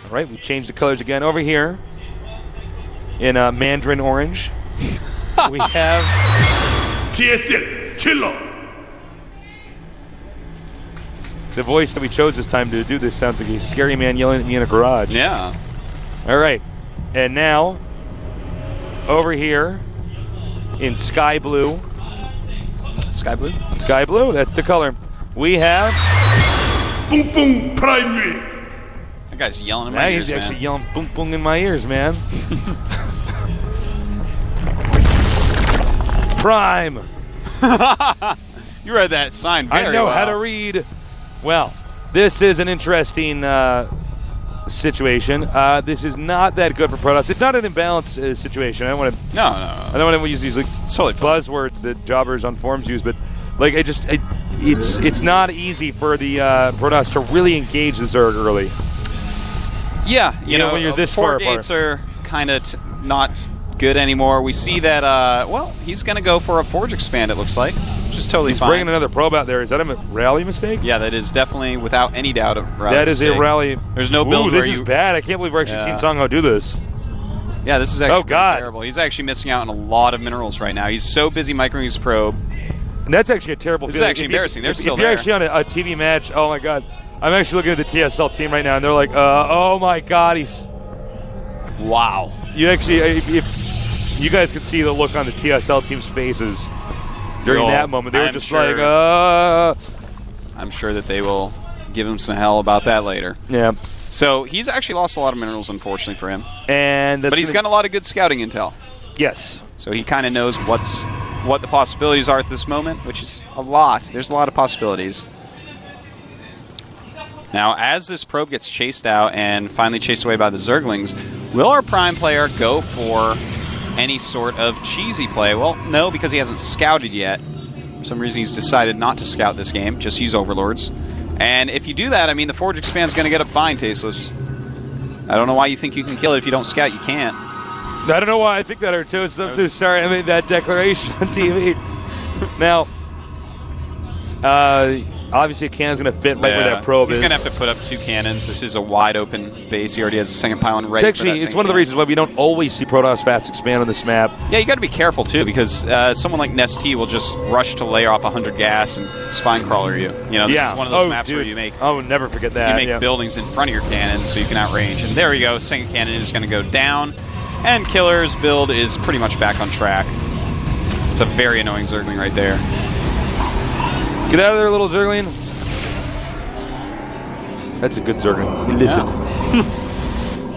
All right, we changed the colors again over here in mandarin orange. We have TSL Killer. the voice that we chose this time to do this sounds like a scary man yelling at me in a garage. Yeah. All right, and now over here in sky blue. Sky blue? Sky blue, that's the color. We have... Boom Boom Primary. That guy's yelling in my ears, he's man. actually yelling boom boom in my ears, man. Prime. You read that sign very I know well. how to read. Well, this is an interesting situation. This is not that good for Protoss. It's not an imbalanced situation. I don't want to. No. I don't want to use these like totally buzzwords that jobbers on forums use, but like it's not easy for the Protoss to really engage the Zerg early. Yeah, you know when you're this far four apart. gates are kind of not good anymore. We see that, well, he's going to go for a Forge Expand, it looks like, which is totally He's fine. bringing another probe out there. Is that a rally mistake? Yeah, that is definitely, without any doubt, a rally That is mistake. a rally. There's no build Ooh, this where is you... bad. I can't believe we're actually seeing Song Ho do this. Yeah, this is actually Oh, God. terrible. He's actually missing out on a lot of minerals right now. He's so busy microing his probe. And that's actually a terrible This is feeling. actually embarrassing. They're still if you're there. actually on a TV match, oh my God. I'm actually looking at the TSL team right now, and they're like, oh my God, he's... Wow. You actually, if you guys could see the look on the TSL team's faces during that moment. They were just like, I'm sure that they will give him some hell about that later. Yeah. So he's actually lost a lot of minerals, unfortunately, for him. And that's but he's got a lot of good scouting intel. Yes. So he kind of knows what the possibilities are at this moment, which is a lot. There's a lot of possibilities. Now, as this probe gets chased out and finally chased away by the Zerglings, will our Prime player go for any sort of cheesy play? Well, no, because he hasn't scouted yet. For some reason, he's decided not to scout this game, just use Overlords. And if you do that, I mean, the Forge Expand's going to get up fine, Tasteless. I don't know why you think you can kill it if you don't scout. You can't. I don't know why I think that, Artos. I'm so sorry I made that declaration on TV. Now, obviously a cannon's going to fit right where that probe He's is. going to have to put up 2 cannons. This is a wide open base. He already has a second pylon ready. It's one of the reasons why we don't always see Protoss fast expand on this map. Yeah, you got to be careful too, because someone like Nest-T will just rush to lay off 100 gas and spine crawler you. You know, this is one of those maps where you make. Oh, never forget that. You make buildings in front of your cannons so you can outrange. And there we go. Second cannon is going to go down, and Killer's build is pretty much back on track. It's a very annoying Zergling right there. Get out of there, little Zergling. That's a good Zergling. Listen.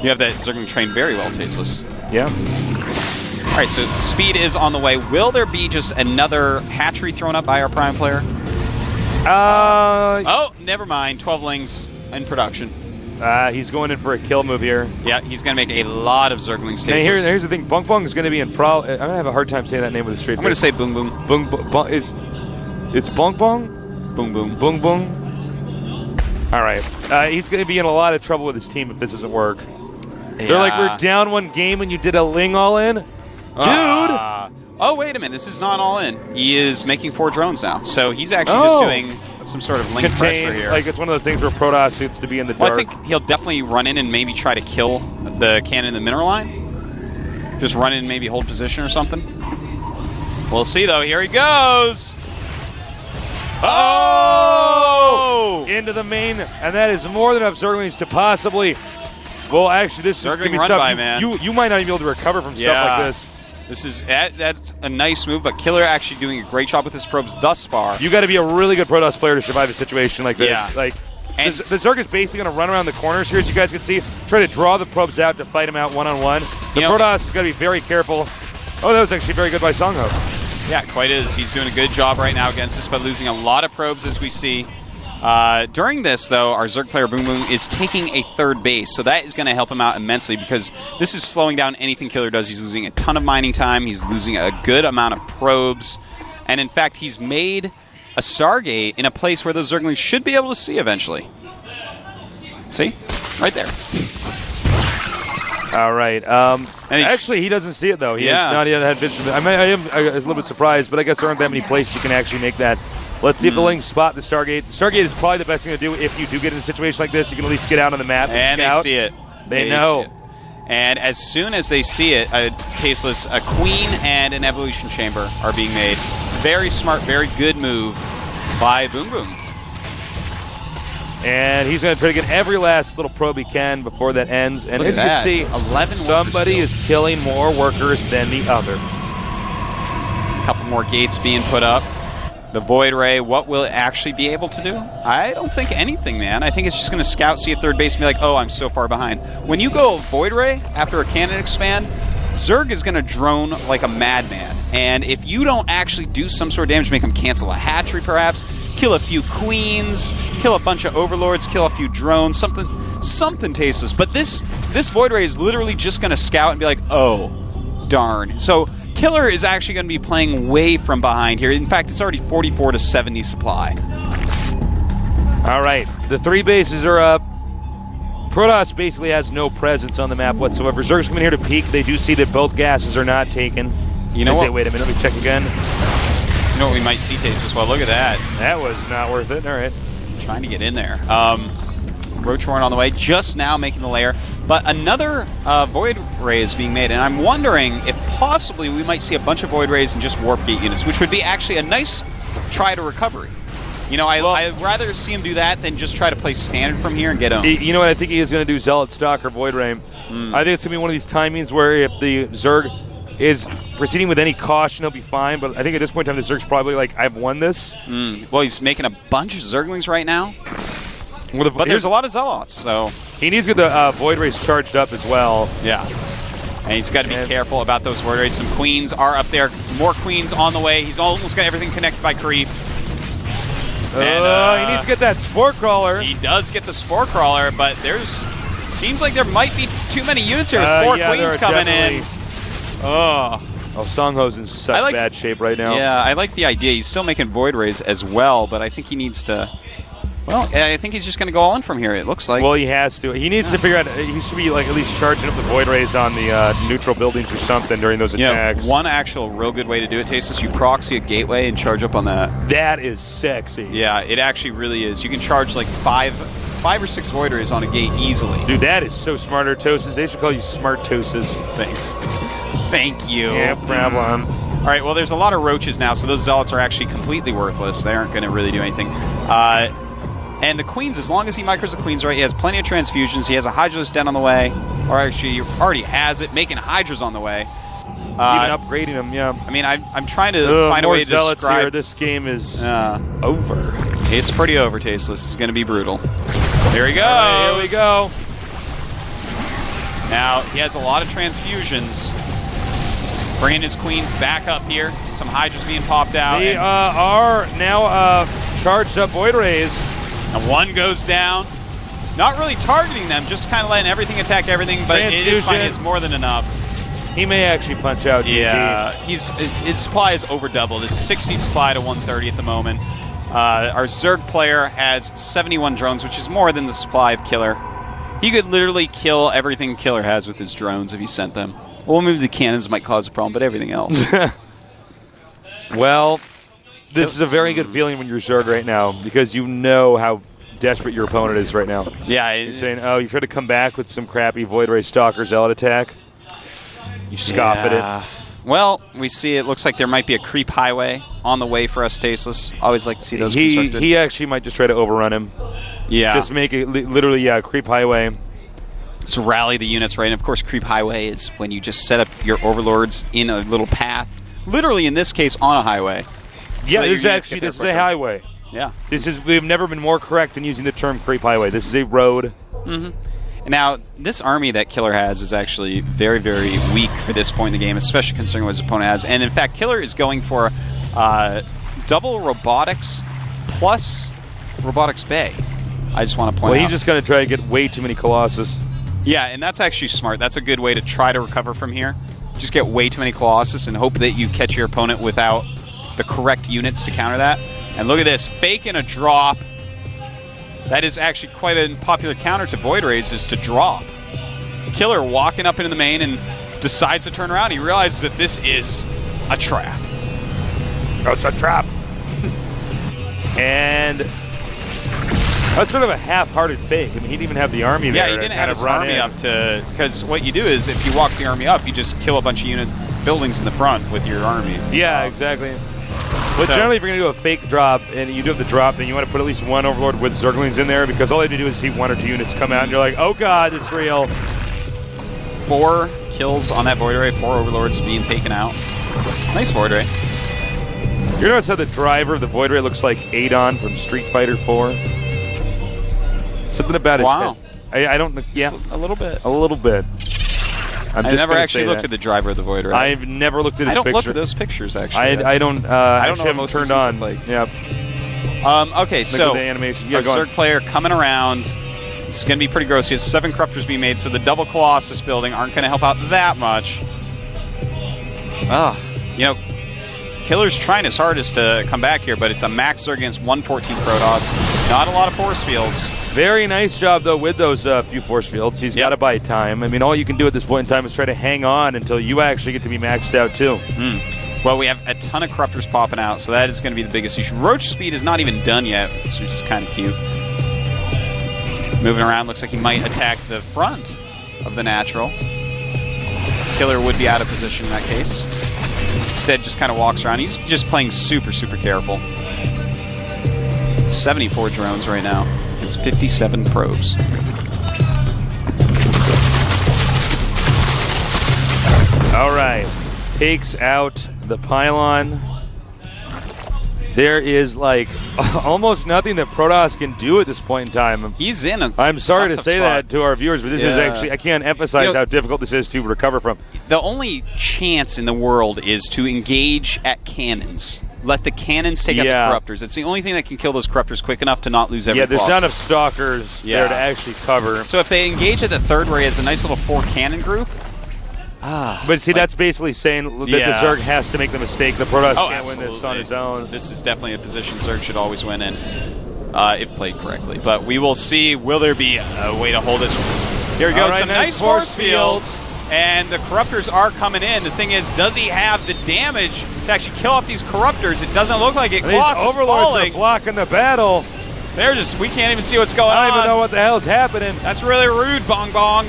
You have that Zergling trained very well, Tasteless. Yeah. All right, so speed is on the way. Will there be just another hatchery thrown up by our Prime player? Oh, never mind. 12lings in production. He's going in for a kill move here. Yeah, he's going to make a lot of Zerglings. Now, here's the thing. Bung Bung is going to be in I'm going to have a hard time saying that name with a straight face. I'm going to say Boom Boom. It's Bung Bung? Boom Boom. Boom Boom. All right. He's going to be in a lot of trouble with his team if this doesn't work. Yeah. They're like, we're down 1 game and you did a Ling all in? Dude! Oh, wait a minute. This is not all in. He is making 4 drones now. So he's actually just doing some sort of Ling pressure here. Like, it's one of those things where Protoss gets to be in the dark. Well, I think he'll definitely run in and maybe try to kill the cannon in the mineral line. Just run in and maybe hold position or something. We'll see, though. Here he goes. Oh! Into the main, and that is more than enough Zerglings to possibly... Well, actually, this is going to be stuff you might not even be able to recover from stuff like this. That's a nice move, but Killer actually doing a great job with his probes thus far. You got to be a really good Protoss player to survive a situation like this. Yeah. Like, the Zerg is basically going to run around the corners here, as you guys can see, try to draw the probes out to fight him out one-on-one. The Protoss is going to be very careful. Oh, that was actually very good by Song Ho. Yeah, quite is. He's doing a good job right now against us, but losing a lot of probes as we see. During this, though, our Zerg player Boom Boom is taking a 3rd base, so that is going to help him out immensely because this is slowing down anything Killer does. He's losing a ton of mining time. He's losing a good amount of probes. And, in fact, he's made a Stargate in a place where those Zerglings should be able to see eventually. See? Right there. All right. Actually, he doesn't see it, though. He has not yet had vision. I was a little bit surprised, but I guess there aren't that many places you can actually make that. Let's see if the Lings spot the Stargate. The Stargate is probably the best thing to do if you do get in a situation like this. You can at least get out on the map and they scout. see it. They know. See it. And as soon as they see it, Tasteless, a Queen and an Evolution Chamber are being made. Very smart, very good move by Boom Boom. And he's going to try to get every last little probe he can before that ends. And as you can see, 11 somebody is killing more workers than the other. A couple more gates being put up. The Void Ray, what will it actually be able to do? I don't think anything, man. I think it's just going to scout, see a third base, and be like, oh, I'm so far behind. When you go Void Ray after a cannon expand, Zerg is going to drone like a madman. And if you don't actually do some sort of damage, make him cancel a hatchery perhaps, kill a few queens, kill a bunch of overlords, kill a few drones, something tasteless. But this Void Ray is literally just going to scout and be like, oh, darn. So Killer is actually going to be playing way from behind here. In fact, it's already 44 to 70 supply. All right, the 3 bases are up. Protoss basically has no presence on the map whatsoever. Zerg's coming here to peek. They do see that both gases are not taken. You know what? Say, wait a minute, let me check again. You know what we might see taste as well. Look at that. That was not worth it. All right. Trying to get in there. Roach Warren on the way, just now making the layer. But another Void Ray is being made, and I'm wondering if possibly we might see a bunch of Void Rays and just Warp Gate units, which would be actually a nice try to recovery. You know, I'd rather see him do that than just try to play standard from here and get owned. You know what I think he is going to do? Zealot Stalker Void Ray. I think it's going to be one of these timings where if the Zerg is proceeding with any caution, he'll be fine. But I think at this point in time, the Zerg's probably like, I've won this. Well, he's making a bunch of Zerglings right now. Well, but there's a lot of Zealots, so he needs to get the Void Rays charged up as well. Yeah. And he's got to be careful about those Void Rays. Some Queens are up there. More Queens on the way. He's almost got everything connected by creep. And, he needs to get that Spore Crawler. He does get the Spore Crawler, but seems like there might be too many units here with 4 Queens coming in. Oh, Songho's in such bad shape right now. Yeah, I like the idea. He's still making Void Rays as well, but I think he needs to... Well, I think he's just going to go all in from here, it looks like. Well, he has to. He needs to figure out... He should be like at least charging up the Void Rays on the neutral buildings or something during those attacks. One actual real good way to do it, Tasteless, you proxy a gateway and charge up on that. That is sexy. Yeah, it actually really is. You can charge like 5 or 6 Void Rays on a gate easily. Dude, that is so smart, Artosis. They should call you Smart Toses. Thanks. Thank you. Yeah, problem. All right, well, there's a lot of roaches now, so those Zealots are actually completely worthless. They aren't going to really do anything. And the Queens, as long as he micros the Queens right, he has plenty of transfusions. He has a Hydra's Den on the way. Or actually, he already has it, making Hydras on the way. Even upgrading them, yeah. I mean, I'm trying to find a way to Zealots describe... here. This game is over. It's pretty over, Tasteless. It's going to be brutal. Here he goes. Right, here we go. Now, he has a lot of transfusions. Bringing his Queens back up here. Some Hydras being popped out. They are now charged up Void Rays. And one goes down. Not really targeting them, just kind of letting everything attack everything, but it is fine. It's more than enough. He may actually punch out GG. Yeah, his supply is over doubled. It's 60 supply to 130 at the moment. Our Zerg player has 71 drones, which is more than the supply of Killer. He could literally kill everything Killer has with his drones if he sent them. Well, maybe the cannons might cause a problem, but everything else. Well, this is a very good feeling when you're Zerg right now because you know how desperate your opponent is right now. Yeah. You're saying, oh, you try to come back with some crappy Void Ray Stalker Zealot attack. You scoff at it. Well, we see it looks like there might be a creep highway on the way for us, Tasteless. Always like to see those constructed. He actually might just try to overrun him. Yeah. Just make it literally, creep highway. So rally the units, right? And of course, creep highway is when you just set up your overlords in a little path. Literally, in this case, on a highway. Yeah, this is a highway. Yeah. We've never been more correct in using the term creep highway. This is a road. Mm-hmm. Now, this army that Killer has is actually very, very weak for this point in the game, especially considering what his opponent has. And in fact, Killer is going for double robotics plus robotics bay. I just want to point out. Well, he's just going to try to get way too many Colossus. Yeah, and that's actually smart. That's a good way to try to recover from here. Just get way too many Colossus and hope that you catch your opponent without the correct units to counter that. And look at this, fake and a drop. That is actually quite a popular counter to Void Rays, is to drop. Killer walking up into the main and decides to turn around. He realizes that this is a trap. Oh, it's a trap. And... That's sort of a half-hearted fake. I mean, he didn't even have the army there. Yeah, he didn't have his run army in. up to... Because what you do is, if he walks the army up, you just kill a bunch of buildings in the front with your army. Yeah, exactly. But generally, if you're going to do a fake drop, and you do have the drop, then you want to put at least one Overlord with Zerglings in there, because all they have to do is see 1 or 2 units come out, and you're like, oh god, it's real. 4 kills on that Void Ray, 4 Overlords being taken out. Nice Void Ray. You notice how the driver of the Void Ray looks like Adon from Street Fighter 4? Something about his head. I don't... Yeah. Just a little bit. A little bit. I never actually looked at the driver of the Void Ray. I've never looked at his picture. I don't look at those pictures, actually. I don't know what most turned of on. these look like. Yep. Okay, so the animation. Yeah, our Zerg player coming around. It's going to be pretty gross. He has 7 Corruptors being made, so the double Colossus building aren't going to help out that much. You know, Killer's trying his hardest to come back here, but it's a max Zerg against 114 Protoss. Not a lot of force fields. Very nice job, though, with those few force fields. He's got to buy time. I mean, all you can do at this point in time is try to hang on until you actually get to be maxed out, too. Well, we have a ton of Corruptors popping out, so that is going to be the biggest issue. Roach speed is not even done yet. It's just kind of cute. Moving around, looks like he might attack the front of the natural. Killer would be out of position in that case. Instead, just kind of walks around. He's just playing super, super careful. 74 drones right now. It's 57 probes. All right. Takes out the pylon. There is, like, almost nothing that Protoss can do at this point in time. He's in a I'm sorry to tough say spot. that to our viewers, but this is actually, I can't emphasize how difficult this is to recover from. The only chance in the world is to engage at cannons. Let the cannons take out the Corruptors. It's the only thing that can kill those Corruptors quick enough to not lose every there's not Colossus. enough Stalkers there to actually cover. So if they engage at the third where he has a nice little 4 cannon group. But see, that's basically saying that the Zerg has to make the mistake. The Protoss can't win this on his own. This is definitely a position Zerg should always win in, if played correctly. But we will see. Will there be a way to hold this? Here we go. Right, some nice force fields. And the Corruptors are coming in. The thing is, does he have the damage to actually kill off these Corruptors? It doesn't look like it. Colossus These Overlords falling. are blocking the battle. They're just, we can't even see what's going on. I don't even know what the hell's happening. That's really rude, Bong Bong.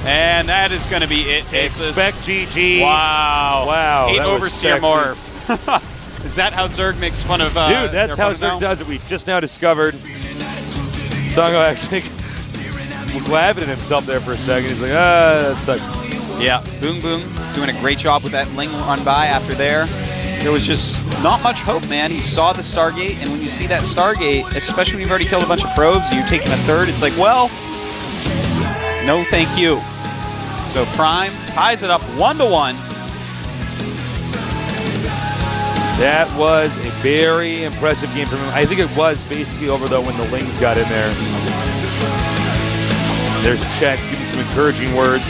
And that is going to be it, Tasteless. Expect GG. Wow. Wow. 8 that Overseer was Morph. Is that how Zerg makes fun of Dude, that's how Zerg does it. We just now discovered. Songo actually was laughing at himself there for a second. He's like, that sucks. Yeah, Boom Boom doing a great job with that Ling run by after there. There was just not much hope, man. He saw the Stargate, and when you see that Stargate, especially when you've already killed a bunch of probes and you're taking a third, it's like, well, no thank you. So Prime ties it up 1-1. That was a very impressive game from him. I think it was basically over, though, when the Lings got in there. There's Check giving some encouraging words.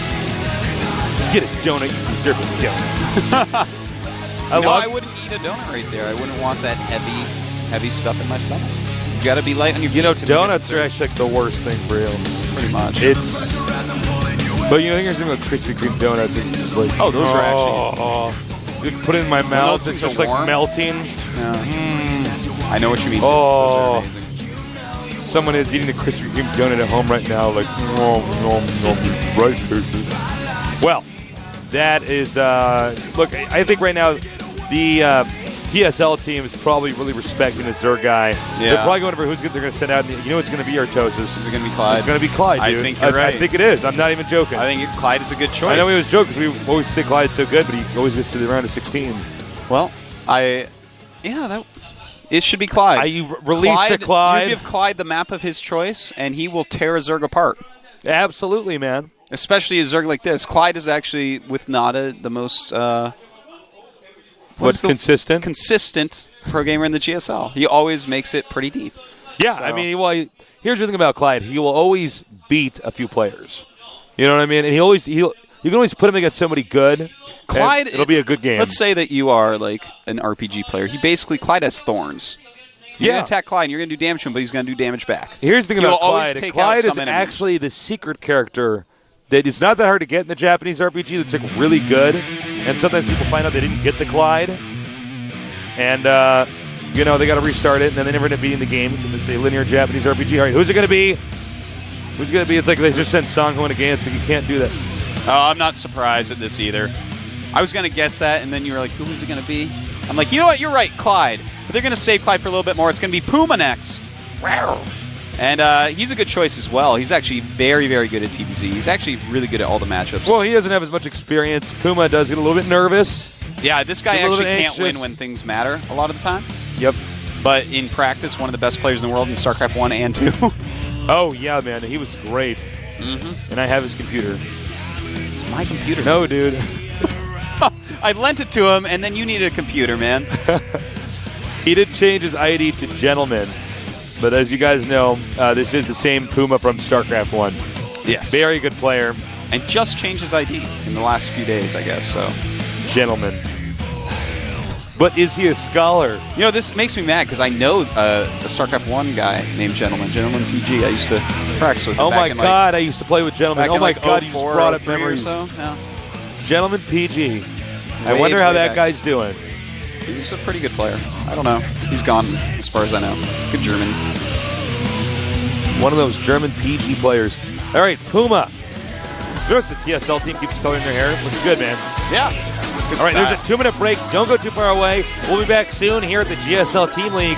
Get it, donut. You deserve a donut. I wouldn't eat a donut right there. I wouldn't want that heavy stuff in my stomach. You got to be light on your feet. You know, donuts are actually like the worst thing for you. Pretty much. But you know, here's something with Krispy Kreme donuts. It's just like, those are actually. You put it in my mouth. It's just like melting. Yeah. I know what you mean. Oh. Those are amazing. Someone is eating a Krispy Kreme donut at home right now, like, right. Well, that is, look, I think right now the TSL team is probably really respecting the Zerg guy. Yeah. They're probably going over who's they're going to send out. You know it's going to be Artosis. Is it going to be Clyde? It's going to be Clyde, dude. I think you're right. I think it is. I'm not even joking. I think Clyde is a good choice. I know he was joking because we always say Clyde's so good, but he always gets to the round of 16. Well, it should be Clyde. You release the Clyde. You give Clyde the map of his choice, and he will tear a Zerg apart. Absolutely, man. Especially a Zerg like this. Clyde is actually, with Nada, the most... consistent? Consistent pro gamer in the GSL. He always makes it pretty deep. Yeah, so. I mean, here's the thing about Clyde. He will always beat a few players. You know what I mean? And you can always put him against somebody good. Clyde, it'll be a good game. Let's say that you are like an RPG player. Clyde has thorns. You're going to attack Clyde, and you're going to do damage to him, but he's going to do damage back. Here's the thing about Clyde. Clyde is actually the secret character that it's not that hard to get in the Japanese RPG that's like really good. And sometimes people find out they didn't get the Clyde. And you know, they got to restart it, and then they never end up beating the game because it's a linear Japanese RPG. All right, who's it going to be? Who's it going to be? It's like they just sent Song Ho in a game. It's like you can't do that. Oh, I'm not surprised at this either. I was going to guess that, and then you were like, who is it going to be? I'm like, you know what? You're right, Clyde. But they're going to save Clyde for a little bit more. It's going to be Puma next. And he's a good choice as well. He's actually very, very good at TBZ. He's actually really good at all the matchups. Well, he doesn't have as much experience. Puma does get a little bit nervous. Yeah, this guy actually can't win when things matter a lot of the time. Yep. But in practice, one of the best players in the world in StarCraft 1 and 2. Oh, yeah, man. He was great. And I have his computer. It's my computer. No, dude. I lent it to him, and then you needed a computer, man. He did change his ID to Gentleman. But as you guys know, this is the same Puma from StarCraft 1. Yes. Very good player. And just changed his ID in the last few days, I guess, so. Gentleman. But is he a scholar? You know, this makes me mad because I know a StarCraft 1 guy named Gentleman PG. I used to practice with him. Oh my God, I used to play with Gentleman. Oh my God, you just brought up 04, memories. So. Yeah. Gentleman PG. I wonder how that guy's doing. He's a pretty good player. I don't know. He's gone as far as I know. Good German. One of those German PG players. All right, Puma. Notice the TSL team keeps coloring their hair. Looks good, man. Yeah. Good All right, style. there's a 2-minute break. Don't go too far away. We'll be back soon here at the GSL Team League.